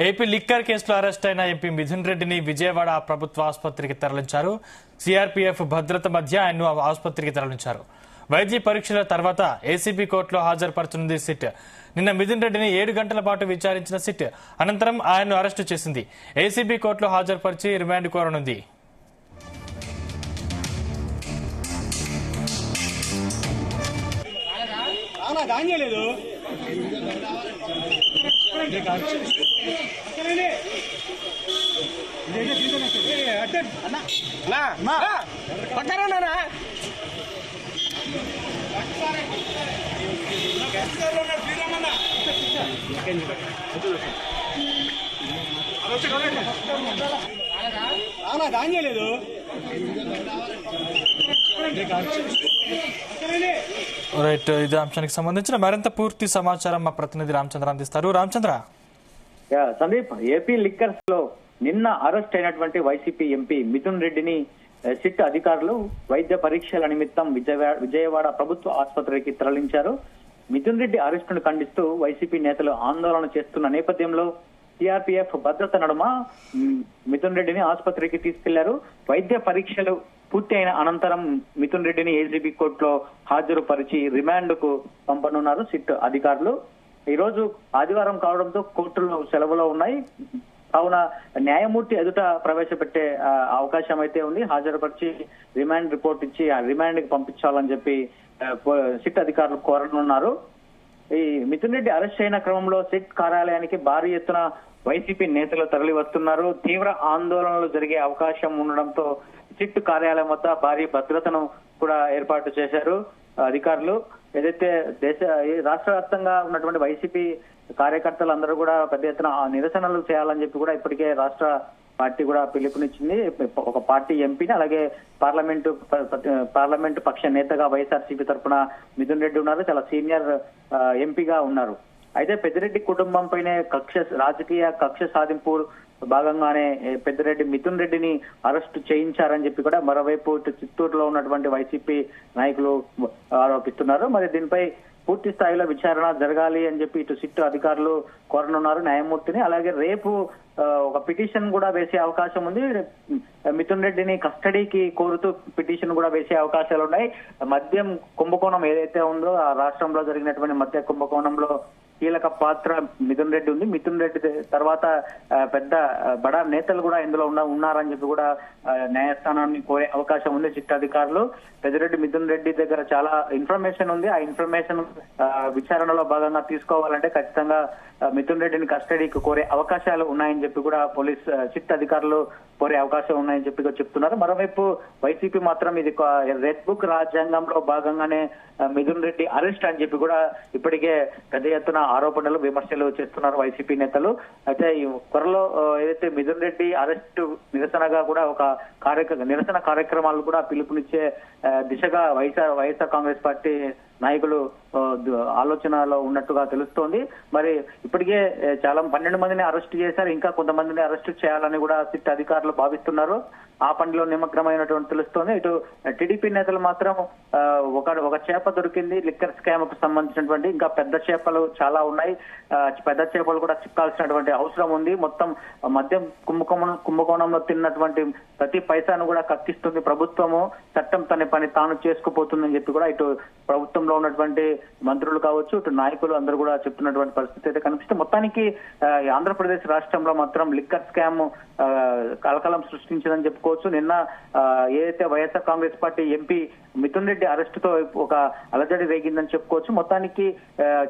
AP liquor కేసులో arrest అయిన MP Mithun రెడ్డిని విజయవాడ ప్రభుత్వ ఆసుపత్రికి తరలించారు. సిఆర్పీఎఫ్ భద్రత మధ్య ఆయన్ను ఆసుపత్రికి తరలించారు. వైద్య పరీక్షల తర్వాత ఏసీబీ కోర్టులో హాజరుపరచనుంది సిట్. నిన్న మిథున్ రెడ్డిని 7 గంటల పాటు విచారించిన సిట్ అనంతరం ఆయన్ను అరెస్టు చేసింది. ఏసీబీ కోర్టులో హాజరుపరిచి రిమాండ్ కోరనుంది. రైట్, ఇదే అంశానికి సంబంధించిన మరింత పూర్తి సమాచారం మా ప్రతినిధి రామచంద్ర అందిస్తారు. రామచంద్ర. సందీప్, ఏపీ లిక్కర్స్ లో నిన్న అరెస్ట్ అయినటువంటి వైసీపీ ఎంపీ మిథున్ రెడ్డిని సిట్ అధికారులు వైద్య పరీక్షల నిమిత్తం విజయవాడ ప్రభుత్వ ఆసుపత్రికి తరలించారు. మిథున్ రెడ్డి అరెస్టును ఖండిస్తూ వైసీపీ నేతలు ఆందోళన చేస్తున్న నేపథ్యంలో సిఆర్పీఎఫ్ భద్రత నడుమ మిథున్ రెడ్డిని ఆసుపత్రికి తీసుకెళ్లారు. వైద్య పరీక్షలు పూర్తి అయిన అనంతరం మిథున్ రెడ్డిని ఏసీబీ కోర్టులో హాజరుపరిచి రిమాండ్ కు పంపనున్నారు సిట్ అధికారులు. ఈ రోజు ఆదివారం కావడంతో కోర్టులు సెలవులో ఉన్నాయి. కావున న్యాయమూర్తి ఎదుట ప్రవేశపెట్టే అవకాశం అయితే ఉంది. హాజరుపరిచి రిమాండ్ రిపోర్ట్ ఇచ్చి ఆ రిమాండ్ కి పంపించాలని చెప్పి సిట్ అధికారులు కోరనున్నారు. ఈ మిథున్ రెడ్డి అరెస్ట్ అయిన క్రమంలో సిట్ కార్యాలయానికి భారీ ఎత్తున వైసీపీ నేతలు తరలి వస్తున్నారు. తీవ్ర ఆందోళనలు జరిగే అవకాశం ఉండడంతో సిట్ కార్యాలయం వద్ద భారీ భద్రతను కూడా ఏర్పాటు చేశారు అధికారులు. ఏదైతే రాష్ట్ర వ్యాప్తంగా ఉన్నటువంటి వైసీపీ కార్యకర్తలందరూ కూడా పెద్ద ఎత్తున నిరసనలు చేయాలని చెప్పి కూడా ఇప్పటికే రాష్ట్ర పార్టీ కూడా పిలుపునిచ్చింది. ఒక పార్టీ ఎంపీని, అలాగే పార్లమెంటు పక్ష నేతగా వైఎస్ఆర్సీపీ తరఫున మిథున్ రెడ్డి ఉన్నారు. చాలా సీనియర్ ఎంపీగా ఉన్నారు. అయితే పెద్దిరెడ్డి కుటుంబం పైనే రాజకీయ కక్ష సాధింపు భాగంగానే పెద్దిరెడ్డి మిథున్ రెడ్డిని అరెస్టు చేయించారని చెప్పి కూడా మరోవైపు చిత్తూరులో ఉన్నటువంటి వైసీపీ నాయకులు ఆరోపిస్తున్నారు. మరి దీనిపై పూర్తి స్థాయిలో విచారణ జరగాలి అని చెప్పి ఇటు సిట్ అధికారులు కోరనున్నారు న్యాయమూర్తిని. అలాగే రేపు ఒక పిటిషన్ కూడా వేసే అవకాశం ఉంది. మిథున్ రెడ్డిని కస్టడీకి కోరుతూ పిటిషన్ కూడా వేసే అవకాశాలు ఉన్నాయి. మద్యం కుంభకోణం ఏదైతే ఉందో ఆ రాష్ట్రంలో జరిగినటువంటి మద్య కుంభకోణంలో కీలక పాత్ర మిథున్ రెడ్డి ఉంది. మిథున్ రెడ్డి తర్వాత బడా నేతలు కూడా ఇందులో ఉన్నారని చెప్పి కూడా న్యాయస్థానాన్ని కోరే అవకాశం ఉంది సిట్ అధికారులు. పెద్దిరెడ్డి మిథున్ రెడ్డి దగ్గర చాలా ఇన్ఫర్మేషన్ ఉంది. ఆ ఇన్ఫర్మేషన్ విచారణలో భాగంగా తీసుకోవాలంటే ఖచ్చితంగా మిథున్ రెడ్డిని కస్టడీకి కోరే అవకాశాలు ఉన్నాయని చెప్పి కూడా పోలీస్ సిట్ అధికారులు కోరే అవకాశం ఉన్నాయని చెప్పి చెప్తున్నారు. మరోవైపు వైసీపీ మాత్రం ఇది రెడ్ బుక్ రాజ్యాంగంలో భాగంగానే మిథున్ రెడ్డి అరెస్ట్ అని చెప్పి కూడా ఇప్పటికే పెద్ద ఎత్తున ఆరోపణలు విమర్శలు చేస్తున్నారు వైసీపీ నేతలు. అయితే ఈ త్వరలో ఏదైతే మిథున్ రెడ్డి అరెస్ట్ నిరసనగా కూడా ఒక నిరసన కార్యక్రమాలు కూడా పిలుపునిచ్చే దిశగా వైఎస్ఆర్ కాంగ్రెస్ పార్టీ నాయకులు ఆలోచనలో ఉన్నట్టుగా తెలుస్తోంది. మరి ఇప్పటికే చాలా 12 మందిని అరెస్ట్ చేశారు. ఇంకా కొంతమందిని అరెస్ట్ చేయాలని కూడా సిట్ అధికారులు భావిస్తున్నారు. ఆ పనిలో నిమగ్నమైనటువంటి తెలుస్తోంది. ఇటు టీడీపీ నేతలు మాత్రం ఒక చేప దొరికింది లిక్కర్ స్కామ్ కు సంబంధించినటువంటి, ఇంకా పెద్ద చేపలు చాలా ఉన్నాయి. పెద్ద చేపలు కూడా చిక్కాల్సినటువంటి అవసరం ఉంది. మొత్తం మద్యం కుంభకోణంలో తిన్నటువంటి ప్రతి పైసాను కూడా కక్కిస్తుంది ప్రభుత్వము. చట్టం తన పని తాను చేసుకుపోతుందని చెప్పి కూడా ఇటు ప్రభుత్వంలో ఉన్నటువంటి మంత్రులు కావచ్చు, ఇటు నాయకులు అందరూ కూడా చెప్తున్నటువంటి పరిస్థితి అయితే కనిపిస్తుంది. మొత్తానికి ఆంధ్రప్రదేశ్ రాష్ట్రంలో మాత్రం లిక్కర్ స్కామ్ కలకలం సృష్టించిందని చెప్పుకోవచ్చు. నిన్న ఏదైతే YSR Congress party MP Mithun Reddy arrest తో ఒక అలజడి రేగిందని చెప్పుకోవచ్చు. మొత్తానికి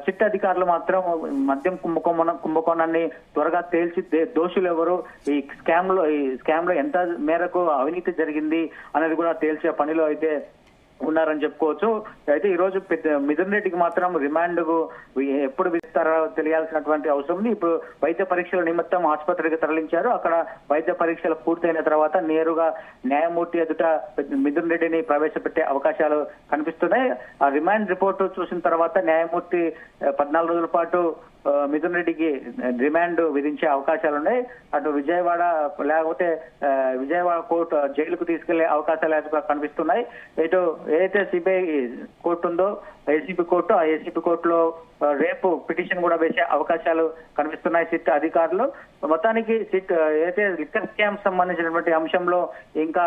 సిట్ అధికారులు మాత్రం మద్యం కుంభకోణాన్ని త్వరగా తేల్చి దోషులు ఎవరు, ఈ స్కామ్ లో ఎంత మేరకు అవినీతి జరిగింది అనేది కూడా తేల్చే పనిలో అయితే ఉన్నారని చెప్పుకోవచ్చు. అయితే ఈ రోజు మిథున్ రెడ్డికి మాత్రం రిమాండ్ ఎప్పుడు విస్తారో తెలియాల్సినటువంటి అవసరం ఉంది. ఇప్పుడు వైద్య పరీక్షల నిమిత్తం ఆసుపత్రికి తరలించారు. అక్కడ వైద్య పరీక్షలు పూర్తయిన తర్వాత నేరుగా న్యాయమూర్తి ఎదుట మిథున్ రెడ్డిని ప్రవేశపెట్టే అవకాశాలు కనిపిస్తున్నాయి. ఆ రిమాండ్ రిపోర్టు చూసిన తర్వాత న్యాయమూర్తి 14 రోజుల పాటు మిథున్ రెడ్డికి రిమాండ్ విధించే అవకాశాలు ఉన్నాయి. అటు విజయవాడ లేకపోతే విజయవాడ కోర్టు జైలుకు తీసుకెళ్లే అవకాశాలు కనిపిస్తున్నాయి. ఇటు ఏదైతే సిబిఐ కోర్టు ఉందో ఏసీపీ కోర్టు, ఆ ఏసీపీ కోర్టులో రేపు పిటిషన్ కూడా వేసే అవకాశాలు కనిపిస్తున్నాయి సిట్ అధికారులు. మొత్తానికి సిట్ ఏదైతే లిక్కర్ స్కామ్ సంబంధించినటువంటి అంశంలో ఇంకా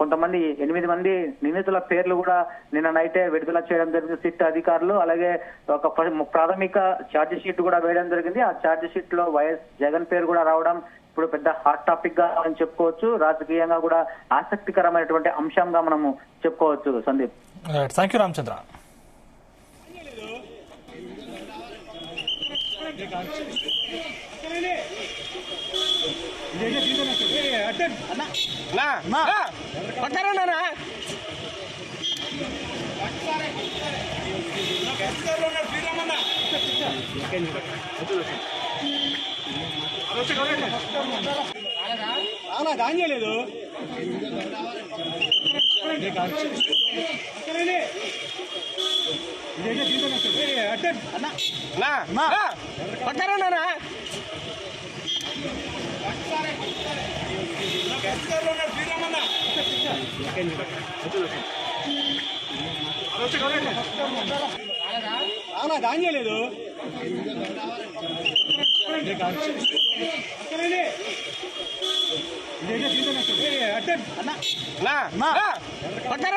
కొంతమంది 8 మంది నిందితుల పేర్లు కూడా నిన్న నైటే విడుదల చేయడం జరిగింది సిట్ అధికారులు. అలాగే ఒక ప్రాథమిక ఛార్జ్ షీట్ కూడా వేయడం జరిగింది. ఆ ఛార్జ్ షీట్ లో వైఎస్ జగన్ పేరు కూడా రావడం ఇప్పుడు పెద్ద హాట్ టాపిక్ గా మనం చెప్పుకోవచ్చు. రాజకీయంగా కూడా ఆసక్తికరమైనటువంటి అంశంగా మనము చెప్పుకోవచ్చు. Sandeep, thank you Ramachandra. దానిలేదు పక్కన దానిలేదు పక్కన